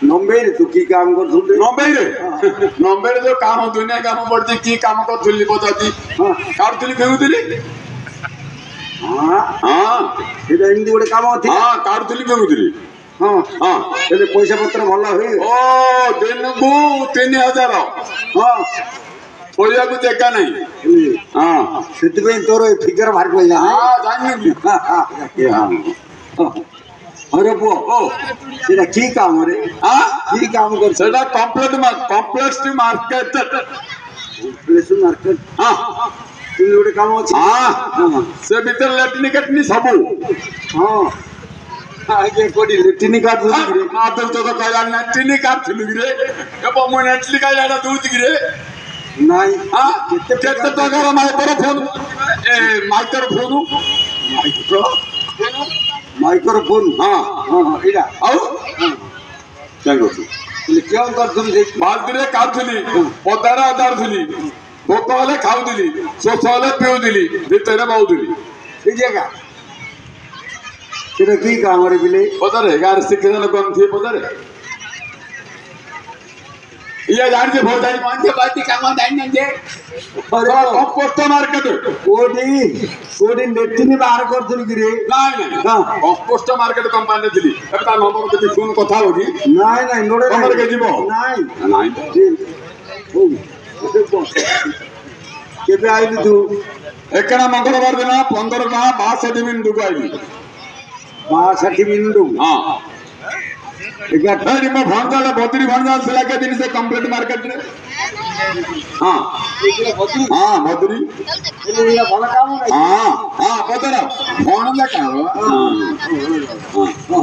नंबे रे तू की काम कर तू नंबे जो काम दुनिया काम पड़ती की काम कर तुली पचाती काट तुली फेंकू तुली हां हाँ এটা এমনি ଗୋଟେ কাম ଅଛି हाँ काट तुली फेंकू तुली ହଁ हाँ ଏବେ ପଇସା ପତ୍ର ଭଲ ହୁଏ ओ दिन को 3000 ହଁ खोलिया को देखा नहीं हाँ ସେଥିପାଇଁ ତୋର ଏ ଫିଗର ଭାରି ପଇଲା हाँ जानिए अरे पुओ ओ ସେଟା କି କାମ ରେ हाँ କି କାମ କରୁଛ सेटा कॉम्प्लेक्स मार्केट ପ୍ରେସ ମାର୍କେଟ हाँ ଏମତି ଗୋଟେ କାମ ଅଛି हाँ ହଁ से भीतर लेटनी कटनी सबू ହଁ ଆଜ୍ଞା କୋଠି ଲେଟ୍ରିନ୍ କାର୍ଡ ଦଉଛୁ ରେ आदर तो कहला नेटली काट थुलु रे ए बमु नेटली का याडा दूति रे ନାଇଁ हाँ केते टका रे माइक्रोफोन ए माइक्रोफोन माइक्रोफोन हाँ ହଁ ଏଇଟା ଆଉ क्या करछु ହେଲେ କେଉଁ କରୁଛନ୍ତି ସେଠି बाल्टी रे काटुली पदारा अदारथुली भोक हेले खाउदिली शोष हेले पिउदिली भिତରେ बहुदिली ସେଇ ଜାଗା ସେଟା କି କାମରେ ବିଲେ पदारे गार शिक्षण कोन थी पदारे ये जान के बहुत जानी मान के बाती काम दाइन जे अरे कंपोस्ट मार्केट କୋଠି କୋଠି ଲେଟ୍ରିନ୍ ବାହାର କରୁଥିଲି କି ରେ ନାଇଁ ନାଇଁ ହଁ कंपोस्ट मार्केट कंपनी ଥିଲି ଏବେ ତା ନମ୍ବର ଯଦି ଫୋନ କଥା ହବ କି ନାଇଁ ନାଇଁ ନୋଡେ ତମର କେ ଯିବ ନାଇଁ ନାଇଁ କେବେ ଆଇଲୁ ତୁ ଏକଣା ମଙ୍ଗଳବାର ଦିନ 15 ଟଙ୍କା 62 ମିନିଟ କୁ ଆଇଲି 62 ମିନିଟ ହଁ ଏଗାର ଏଠି ମୋ ଭଣଜାଟା ବଦ୍ରି ଭଣଜା ଥିଲା କେ ଦିନ ସେ କମ୍ପ୍ଲିଟ ମାର୍କେଟ ରେ ହଁ ହଁ ବଦ୍ରି ଭଲ କାମ ନାହିଁ ହଁ ହଁ ବଦର ଭଣଜା କାମ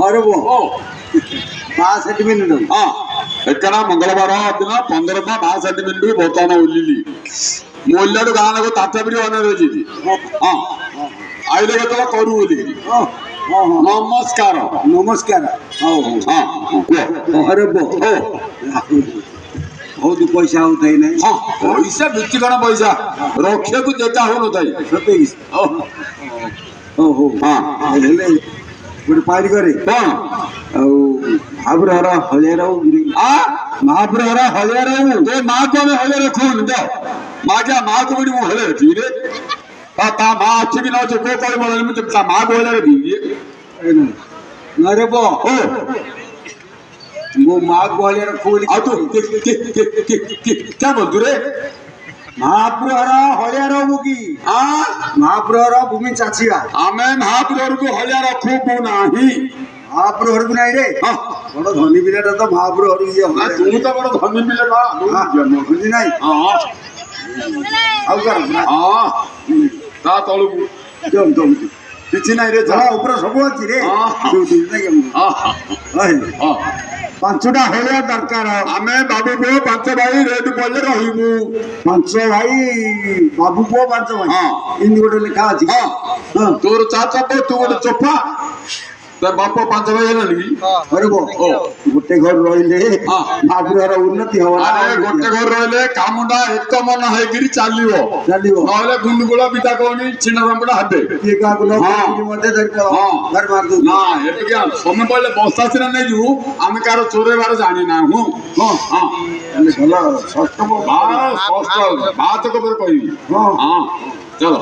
ହରେ ବୋ ଓ 62 ମିନିଟ ହଁ ଏକଣା ମଙ୍ଗଳବାର ଦିନ 15 ଟଙ୍କା 62 ମିନିଟ କୁ ବର୍ତ୍ତମାନ ଓଲିଲି ମୁଁ ଓଲିଲାଠୁ ଗାଁ ଲୋକ ତାତାପରି ଅନେକ ଅଛି ହଁ ଆଇଲେ କେତେବେଳେ କରୁ ବୋଲି ନମସ୍କାର ନମସ୍କାର ହଉ ହଉ ହଁ କୁହ ହରେ ବୋ ଓ ବହୁତ ପଇସା ହଉଥାଇ ନାହିଁ ହଁ ପଇସା ବିକି କଣ ପଇସା ରଖିବାକୁ ଜାଗା ହଉନଥାଏ ସତେଇଶ ହଉ ହଉ ହଉ ହଁ ହେଲେ ଗୋଟେ ପାରି କରେ କଣ ଆଉ ମହାପୁରହର ହଳିଆ ରହୁ ଆ ମହାପୁରହର ହଳିଆ ରହୁ ଏ ମାକୁ ଆମେ ହଳେ ରଖୁନି ତ ମାଗିଆ ମାକୁ ବି ମୁଁ ହଳେ ରଖି ରେ ତା ମା ଅଛି କି ନ ଅଛି କୋଉ କହିବ ମୁଁ ତା ମାକୁ ହଳେ ରଖିବି ନରେ ବୋ ଓ ମୋ ମା ଗୁହାଳିଆ ରଖୁ ବୋଲି ଆଉ ତୁ क्या बोलतु रे ମହାପୁରହର ହଳିଆ ରହୁ କି आ ମହାପୁରହର ଭୂମି ଚାଷିବା ଆମେ ମହାପୁରକୁ ହଳିଆ ରଖୁବୁ ନାହିଁ ମହାପୁରହରକୁ ନାହିଁ ରେ ହଁ ବଡ ଧନୀ ପିଲାଟା ତ ମହାପୁରହରକୁ ଇଏ ନା ତୁ ତ ବଡ ଧନୀ ପିଲାଟା ବୁଝି ନାହିଁ ହଁ ଆଉ କଣ ହଁ ତା ତଳକୁ କିଛି ନାହିଁ ରେ ଜଳ ଉପରେ ସବୁ ଅଛି ରେ ହଁ। ହଁ ହଁ ପାଞ୍ଚଟା ହଳିଆ ଦରକାର ଆମେ ବାବୁ ପୁଅ 5 ଭାଇ ରେଡି ପଡିଲେ ରହିବୁ 5 ଭାଇ ବାବୁ ପୁଅ 5 ଭାଇ ହଁ। ଏମିତି ଗୋଟେ ଲେଖା ଅଛି ହଁ ହଁ ତୋର ଚାଚା ପୁଅ ତୁ ଗୋଟେ ଚୋପା ତା ବାପ 5 ଭାଇ ହେଲାଣି କି ହରେ ବୋ ଓ ଗୋଟେ ଘର ରହିଲେ ହଁ। ମହାପୁରହର ଉନ୍ନତି ହବ ନା ଆରେ ଗୋଟେ ଘର ରହିଲେ କାମଟା ଏକ ମନ ହେଇକିରି ଚାଲିବ ଚାଲିବ ନହେଲେ ଗୁଣ୍ଡୁଗୁଳ ବିଟା କହୁନି ଚିହ୍ନ ରମ୍ପଟା ହେବେ କିଏ କାହାକୁ ନ ହଁ। କରିକି ମଧ୍ୟ ଧରି ପଳାଅ ହଁ। ଘର ମାରି ଦଉଛୁ ନା ଏବେ ସମୟ ପଡ଼ିଲେ ବସ୍ତା ସିନା ନେଇଯିବୁ ଆମେ କାହାର ଚୋରେଇବାର ଜାଣିନାହୁଁ ହଁ ହଁ ହେଲେ ଭଲ ଷଷ୍ଠ ବାତ ଉପରେ କହିବି ହଁ ହଁ ଚलो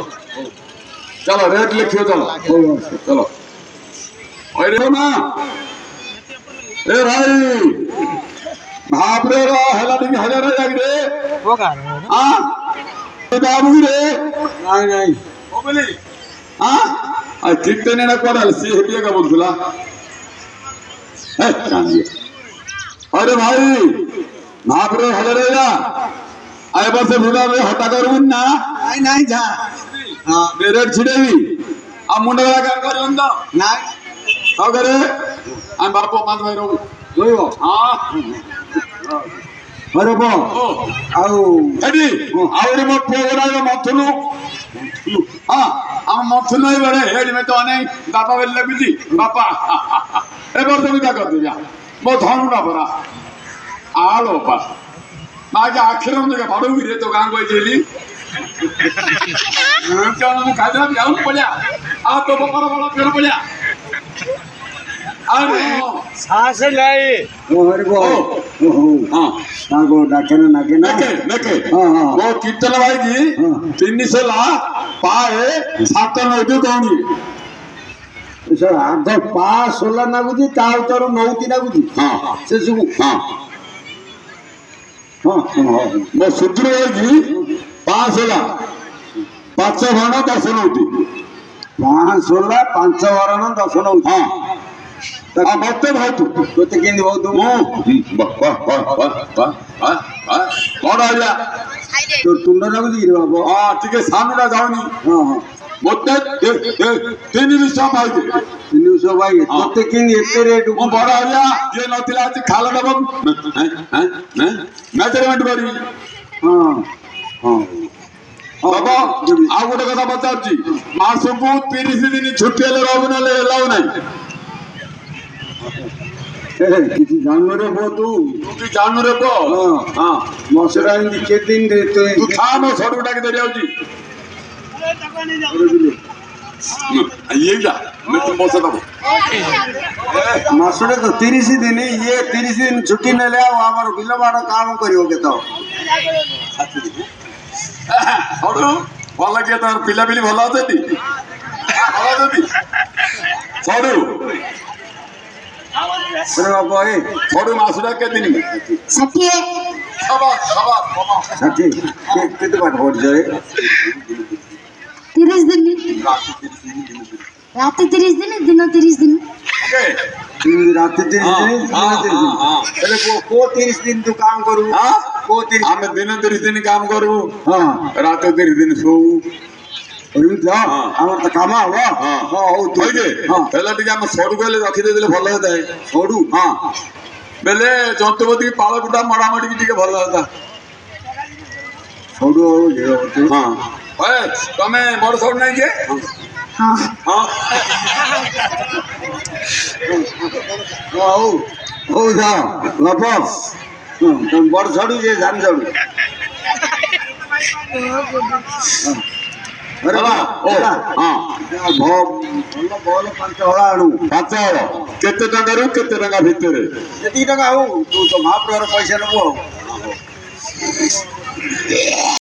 ଚलो ରେଟ୍ ଲେଖିବ ଚलो ହଉ चलो अरे ना ए भाई भाबरे रो हेला दिन हेला रे जागरे वो का हां ए बाबू रे ନାଇଁ ନାଇଁ ओ बोली हां आ कितने ने कोडल सी हेबिया का बोलथुला ए कांदी अरे भाई भाबरे हेला रे जा आए बस बुला रे हटा करबुन ना ନାଇଁ ନାଇଁ ଯା ହଁ ରେଟ୍ ଛିଡେଇବି ଆଉ ମୁଣ୍ଡ ଗଲା କାମ କରିବୁନି ତ ନାଇଁ ଆଉ करे ଆମେ ବାପ 5 ଭାଇ ରହୁ ରହିବ ହଁ ହରେ ବୋ ଓ ଆଉ ଏଠି ଆହୁରି ମୋ ପୁଅ ଗୁଡ଼ାକ ମଥୁନୁ ହଁ ଆମ ମଥୁନୁ ଏଇ ବେଳେ ଏଠି ମେ ତ ଅନେଇ ବାପା ବେଲେ ଲାଗିଛି ବାପା ଏ ବର୍ଷ ବିଦା କରିଦେବି ମୋ ଧନୁଟା ପରା ଆଲୋ ବାପା ମାକେ ଆଖିରେ ମୁଁ ବାଡ଼ଉ ରେ ତ ଗାଁକୁ ଆଇଥିଲି ମୁଁ ଖାଇଦେବି ଯାଉନି ପଡ଼ିଆ ଆଉ ତୋ ବାପାର ବଡ଼ ଫେର ପଡ଼ିଆ ଆରେ ସାହସ ନାହିଁ ହରି ବୋ ହଁ ତାଙ୍କୁ ଡାକେ ନା ନାକେ ନା ନେକେ ନେକେ ହଁ ହଁ ମୋ କୀର୍ତ୍ତନ ଭାଇକି ହଁ। 300 ପାଏ 7 ନଉଛୁ ଦଉନି ଆଗ ପା ସୋଲା ନାଗୁଛି ତା ଉତ୍ତର ନଉତି ନାଗୁଛି ହଁ ସେ ସବୁ ହଁ ହଁ ହଁ ମୋ ଶୁଦ୍ର ଭାଇକି 5 ପାଞ୍ଚ ଭଣ 10 ନଉତି ମହା ସୋଲା 5 ବରଣ 10 ନଉଛି ହଁ ଆଉ ମତେ ଭାଉତୁ ତୋତେ କେମିତି ବହୁତ ମୁଁ କଣ ଆଜ୍ଞା ତୋର ତୁଣ୍ଡ ନାଗୁଛି କି ରେ ବାପ ହଁ ଟିକେ ସାମୁଟା ଯାଉନି ହଁ ହଁ ମତେ 300 ପାଇଛି 300 ଭାଇ ତୋତେ କେମିତି ଏତେ ରେଟ୍ ମୁଁ ବଡ ଆଜ୍ଞା କିଏ ନଥିଲା ଆଜି ଖାଲ ଦେବ ମେଜରମେଣ୍ଟ କରିବି ହଁ ହଁ ବାବା ଆଉ ଗୋଟେ କଥା ପଚାରୁଛି ମାସକୁ 30 ଦିନ ଛୁଟି ହେଲେ ରହିବୁ ନହେଲେ ହେଲାଉ ନାହିଁ କିଛି ଜାଣୁରେ ବୋ ତୁ ତୁ ଜାଣୁରେ ପୁଅ ହଁ ହଁ ମଶୁରା ଏମିତି କେତେ ଦିନ ତୁ ଥା ମୋ ସରୁଟାକି ଧରି ଯାଉଛି ଇଏ ଯା ବସେ ଦବ ମାସଟେ ତ 30 ଦିନ ଇଏ 30 ଦିନ ଛୁଟି ନେଲେ ଆଉ ଆମର ବିଲ ବାଡ଼ କାମ କରିବ କେତେ ସରୁ ଭଲ କିଏ ତୋର ପିଲାପିଲି ଭଲ ଅଛନ୍ତି ଭଲ ଅଛନ୍ତି ସରୁ ବାପ ଏ ସରୁ ମାସଟା କେତେ ଦିନ 60 ଷାଠିଏ କେତେ ପାଠ ପଢିଛ ରେ 30 दिन रात 30 दिन दिन 30 दिन ରାତି 30 ଦିନ ଦିନ 30 ଦିନ ହେଲେ କୋଉ 30 ଦିନ ତୁ କାମ କରିବୁ କୋଉ 30 ଆମେ ଦିନ 30 ଦିନ କାମ କରିବୁ ହଁ ରାତି 30 ଦିନ ଶୋଉ ଏମିତି ହଁ ଆମର ତ କାମ ହବ ହଁ ହଉ ତୁ ହଁ ହେଲେ ଟିକେ ଆମେ ସରୁ କହିଲେ ରଖିଦେଇଥିଲେ ଭଲ ହେଇଥାଏ ସରୁ ହଁ ବେଲେ ଜନ୍ତୁପତି ପାଳ କୁଟା ମରାମରିକି ଟିକେ ଭଲ ହେଇଥା ସରୁ ହଁ ତମେ ବଡ ସରୁ ନାଇଁ କିଏ हाँ ହଁ ହଉ ହଉ ଯାଅ ବାପ ତମେ ବଡ଼ ଛଡୁ ଯେ ଧାନ ଛଡୁ ହେଲା ଓ ହଁ ଭଲ ବଲ 5 ହଳ ଆଣୁ 5 ହଳ କେତେ ଟଙ୍କାରୁ କେତେ ଟଙ୍କା ଭିତରେ ଯେତିକି ଟଙ୍କା ହଉ ତୁ ତ ମହାପ୍ରଭୁର ପଇସା ନେବୁ ଆଉ